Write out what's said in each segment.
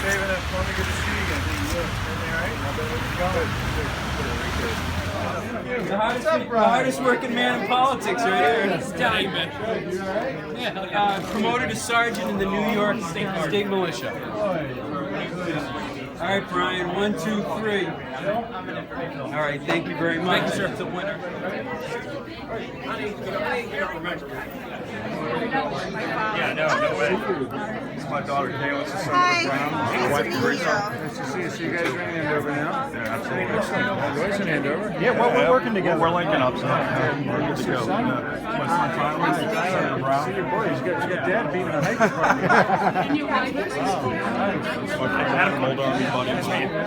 Saving it for me. Good to see you again. The hardest working man in politics right here. He's dying, man. Promoted to sergeant in the New York State Militia. All right, Brian. 1, 2, 3. All right. Thank you very much. Thank you, sir. It's a winner. Yeah, no way. It's my daughter, Kayla. Hi, nice to meet you. Nice to see you. So you guys are in Andover now? Yeah, absolutely. Boys in Andover? Yeah, we're working together. We're linking up, so we're good to go. My son finally, Senator Brown. See your boy, he's got dad beating a hike in front of you. Adam hold on me, buddy. Thank you.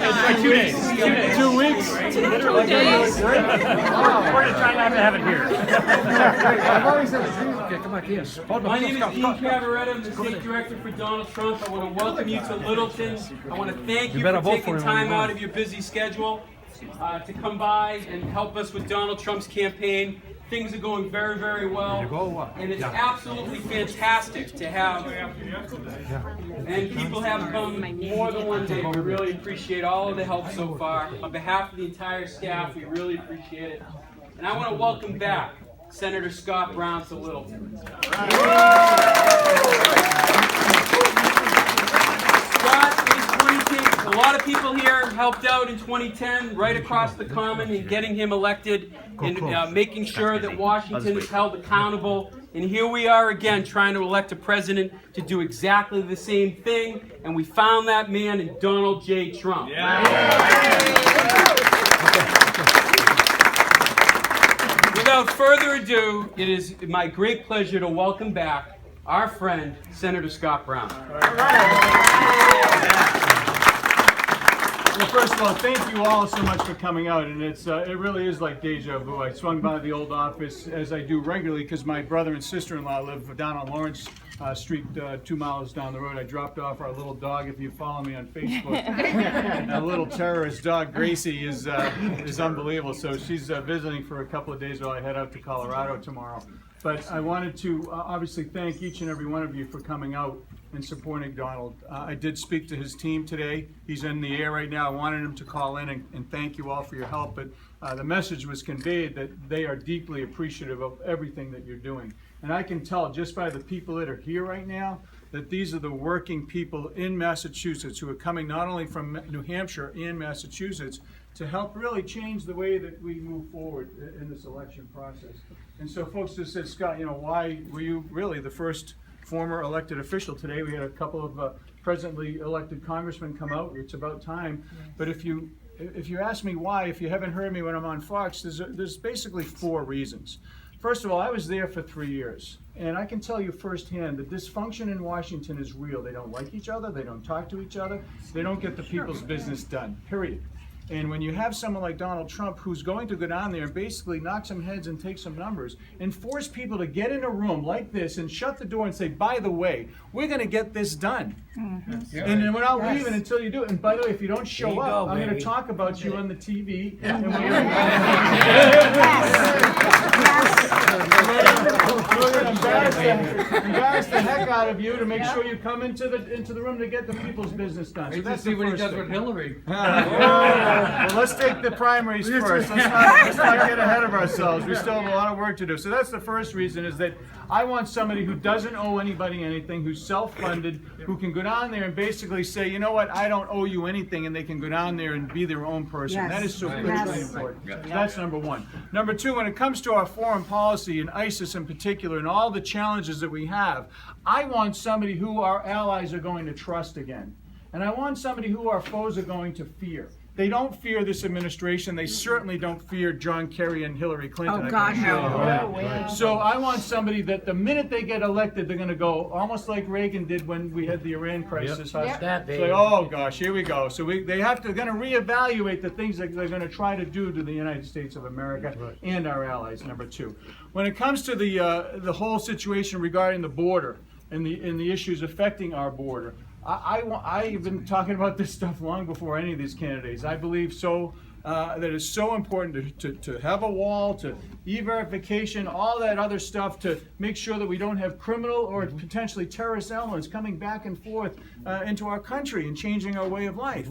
That's 2 days. 2 weeks. 2 days. We're going to try not to have it here. I've always said, okay, come on, yes. My name is Dean Cavaretta. I'm the state director for Donald Trump. I want to welcome you to Littleton. I want to thank you for taking time out of your busy schedule to come by and help us with Donald Trump's campaign. Things are going very, very well, and it's absolutely fantastic to have, and people have come more than one day. We really appreciate all of the help so far. On behalf of the entire staff, we really appreciate it. And I want to welcome back Senator Scott Brown to Littleton. A lot of people here helped out in 2010, right across the common, in getting him elected and making sure that Washington is held accountable. And here we are again trying to elect a president to do exactly the same thing. And we found that man in Donald J. Trump. Without further ado, it is my great pleasure to welcome back our friend, Senator Scott Brown. Well, first of all, thank you all so much for coming out, and it really is like deja vu. I swung by the old office, as I do regularly, because my brother and sister-in-law live down on Lawrence Street, 2 miles down the road. I dropped off our little dog, if you follow me on Facebook. A little terrorist dog, Gracie, is unbelievable. So she's visiting for a couple of days while I head out to Colorado tomorrow. But I wanted to obviously thank each and every one of you for coming out and supporting Donald. I did speak to his team today. He's in the air right now. I wanted him to call in and thank you all for your help. But the message was conveyed that they are deeply appreciative of everything that you're doing. And I can tell just by the people that are here right now that these are the working people in Massachusetts who are coming not only from New Hampshire and Massachusetts to help really change the way that we move forward in this election process. And so folks just said, Scott, why were you really the first former elected official today? We had a couple of presently elected congressmen come out. It's about time. But if you ask me why, if you haven't heard me when I'm on Fox, there's basically 4 reasons. First of all, I was there for 3 years, and I can tell you firsthand that dysfunction in Washington is real. They don't like each other, they don't talk to each other, they don't get the people's business done, period. And when you have someone like Donald Trump who's going to go down there and basically knock some heads and take some numbers and force people to get in a room like this and shut the door and say, by the way, we're going to get this done. Mm-hmm. And then we're not leaving until you do it. And by the way, if you don't show up, I'm going to talk about you on the TV. Yeah. And we're going to embarrass the heck out of you to make sure you come into the room to get the people's business done. So that's see what he does with Hillary. Well, let's take the primaries first. Let's not get ahead of ourselves. We still have a lot of work to do. So that's the first reason, is that I want somebody who doesn't owe anybody anything, who's self-funded, who can go down there and basically say, you know what, I don't owe you anything, and they can go down there and be their own person. Yes. That is so critically important. Yes. So that's number one. Number two, when it comes to our foreign policy and ISIS in particular and all the challenges that we have, I want somebody who our allies are going to trust again. And I want somebody who our foes are going to fear. They don't fear this administration. They certainly don't fear John Kerry and Hillary Clinton. Oh, God, no. So I want somebody that the minute they get elected, they're going to go almost like Reagan did when we had the Iran crisis. Yep. Say, oh, gosh, here we go. So they're going to reevaluate the things that they're going to try to do to the United States of America and our allies, number two. When it comes to the whole situation regarding the border and the issues affecting our border, I've been talking about this stuff long before any of these candidates. I believe so that is so important to have a wall, to e-verification, all that other stuff to make sure that we don't have criminal or potentially terrorist elements coming back and forth into our country and changing our way of life.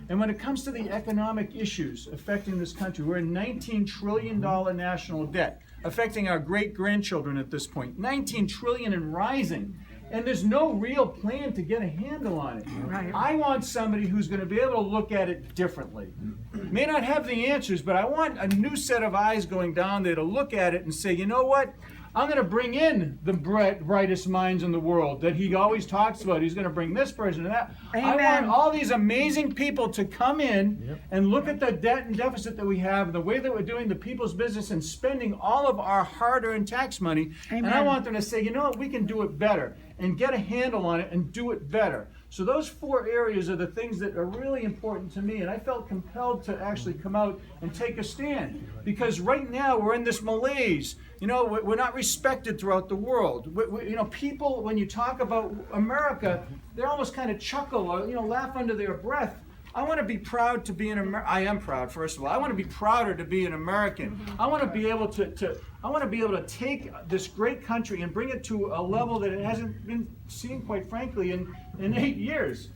And when it comes to the economic issues affecting this country, we're in $19 trillion national debt, affecting our great-grandchildren at this point. $19 trillion and rising. And there's no real plan to get a handle on it. Right. I want somebody who's going to be able to look at it differently. May not have the answers, but I want a new set of eyes going down there to look at it and say, you know what? I'm going to bring in the brightest minds in the world that he always talks about. He's going to bring this person and that. Amen. I want all these amazing people to come in and look at the debt and deficit that we have, and the way that we're doing the people's business and spending all of our hard-earned tax money. Amen. And I want them to say, you know what, we can do it better and get a handle on it and do it better. So those 4 areas are the things that are really important to me, and I felt compelled to actually come out and take a stand. Because right now we're in this malaise. You know, we're not respected throughout the world. You know, people, when you talk about America, they almost kind of chuckle or, you know, laugh under their breath. I want to be proud to be an American. I am proud, first of all. I want to be prouder to be an American. I want to be able to take this great country and bring it to a level that it hasn't been seen, quite frankly, in 8 years.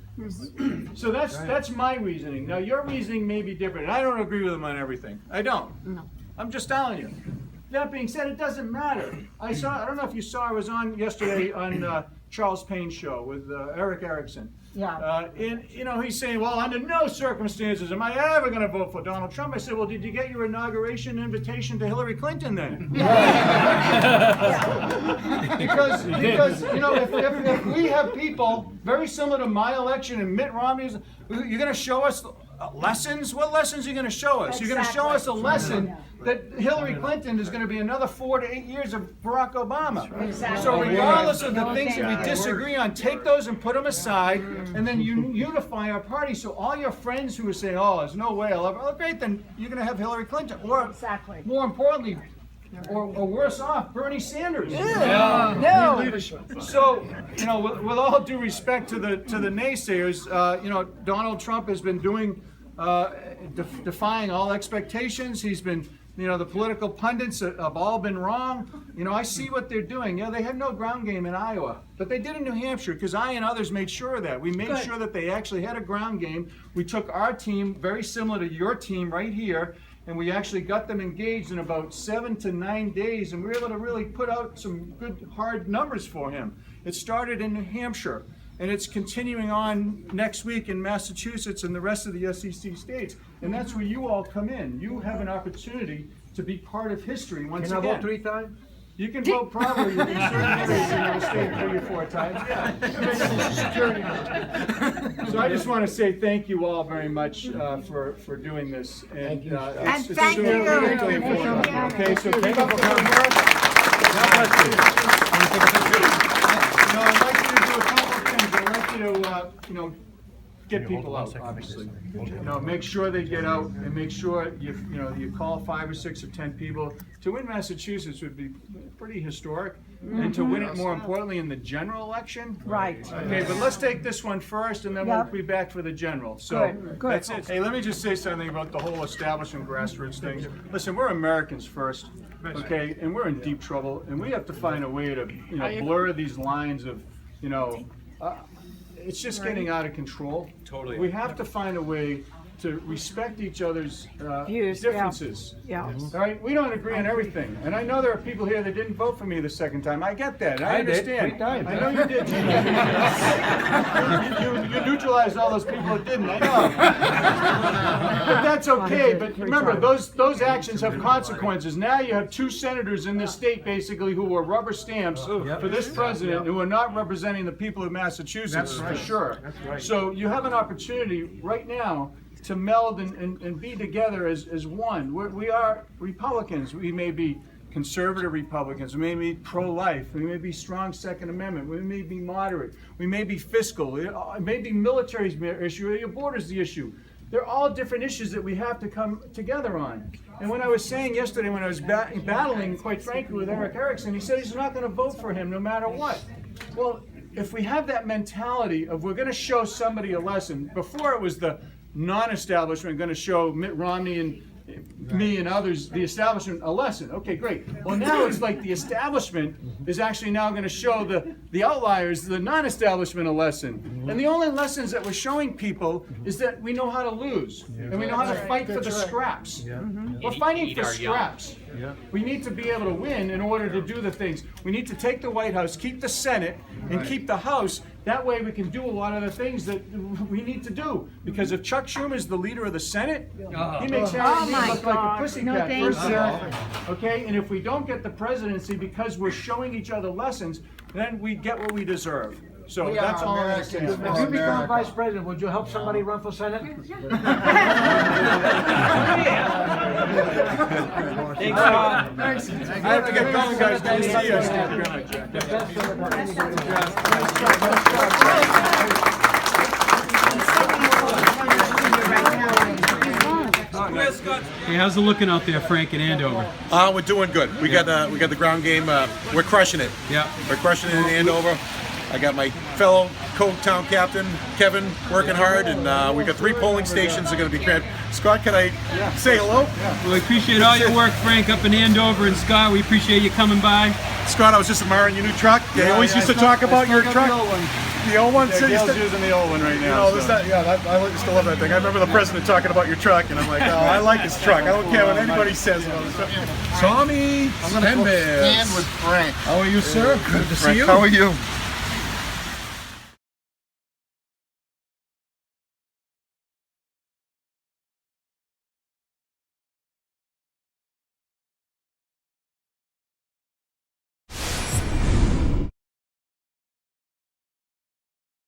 So that's my reasoning. Now your reasoning may be different. I don't agree with them on everything. I don't. No. I'm just telling you. That being said, it doesn't matter. I don't know if you saw, I was on yesterday on Charles Payne's show with Eric Erickson. Yeah. And, you know, he's saying, well, under no circumstances am I ever going to vote for Donald Trump. I said, well, did you get your inauguration invitation to Hillary Clinton then? because you know, if we have people very similar to my election and Mitt Romney's, you're going to show us lessons? What lessons are you going to show us? You're going to show us a lesson that Hillary Clinton is going to be another 4 to 8 years of Barack Obama. Exactly. So regardless of the things that we disagree on, take those and put them aside, and then unify our party. So all your friends who are saying, "Oh, there's no way I'll ever," oh, great, then you're going to have Hillary Clinton, or Exactly. more importantly, or worse off, Bernie Sanders. No. So, you know, with all due respect to the naysayers, you know, Donald Trump has been doing, defying all expectations. He's been, you know, the political pundits have all been wrong. You know, I see what they're doing. You know, they had no ground game in Iowa, but they did in New Hampshire because I and others made sure of that. We made sure that they actually had a ground game. We took our team, very similar to your team right here, and we actually got them engaged in about 7 to 9 days, and we were able to really put out some good, hard numbers for him. It started in New Hampshire, and it's continuing on next week in Massachusetts and the rest of the SEC states. And that's where you all come in. You have an opportunity to be part of history once Can I again. vote 3 times? You can vote probably in certain areas in the state 3 or 4 times. Yeah. So I just want to say thank you all very much for doing this. And And thank you. Okay, so thank you for coming. God bless you. You know, I'd like you to do a couple of things. I'd like you to, you know, get people out, obviously. You know, make sure they get out, and make sure you call 5 or 6 or 10 people. To win Massachusetts would be pretty historic, and to win it more importantly in the general election. Right. Okay, but let's take this one first, and then we'll be back for the general. So Good. that's it. Hey, let me just say something about the whole establishment grassroots thing. Listen, we're Americans first, okay, and we're in deep trouble, and we have to find a way to, you know, blur these lines of, you know. It's just getting out of control. Totally. We have to find a way to respect each other's Views, differences. Yeah. All right, we don't agree on everything, and I know there are people here that didn't vote for me the second time. I get that. I understand. 3 times. I know you did. You neutralized all those people that didn't. I know. But that's okay. But remember, those actions have consequences. Now you have 2 senators in this state, basically, who were rubber stamps for this president, who are not representing the people of Massachusetts, for sure. That's right. So you have an opportunity right now to meld and be together as one. We are Republicans. We may be conservative Republicans. We may be pro-life. We may be strong Second Amendment. We may be moderate. We may be fiscal. It may be military's issue, or your border's the issue. They're all different issues that we have to come together on. And when I was saying yesterday, when I was battling, quite frankly, with Eric Erickson, he said he's not going to vote for him no matter what. Well, if we have that mentality of we're going to show somebody a lesson, before it was the non-establishment going to show Mitt Romney and me and others, the establishment, a lesson. Okay, great. Well, now it's like the establishment is actually now going to show the outliers, the non-establishment, a lesson. And the only lessons that we're showing people is that we know how to lose and we know how to fight for the scraps. We're fighting for scraps. We need to be able to win in order to do the things. We need to take the White House, keep the Senate, and keep the House. That way we can do a lot of the things that we need to do. Because if Chuck Schumer is the leader of the Senate, he makes everything look like a pussycat. Okay, and if we don't get the presidency because we're showing each other lessons, then we get what we deserve. So that's all I'm saying. If you become vice president, would you help somebody run for Senate? Thanks, Scott. I have to get going, guys. Good to see Hey, how's it looking out there, Frank and Andover? We're doing good. We got the ground game. We're crushing it. Yeah. We're crushing it in Andover. I got my fellow co-town captain, Kevin, working hard, and we got 3 polling stations that are going to be cramped. Scott, can I say hello? Well, we appreciate all your work, Frank, up in Andover, and Scott, we appreciate you coming by. Scott, I was just admiring your new truck. They always used to talk about your truck. The old one? Yeah, Gail's using the old one right now. I still love that thing. I remember the president talking about your truck, and I'm like, oh, I like his truck. I don't care what anybody says about his truck. Tommy, I'm going to stand with Frank. How are you, sir? Good to see you. How are you?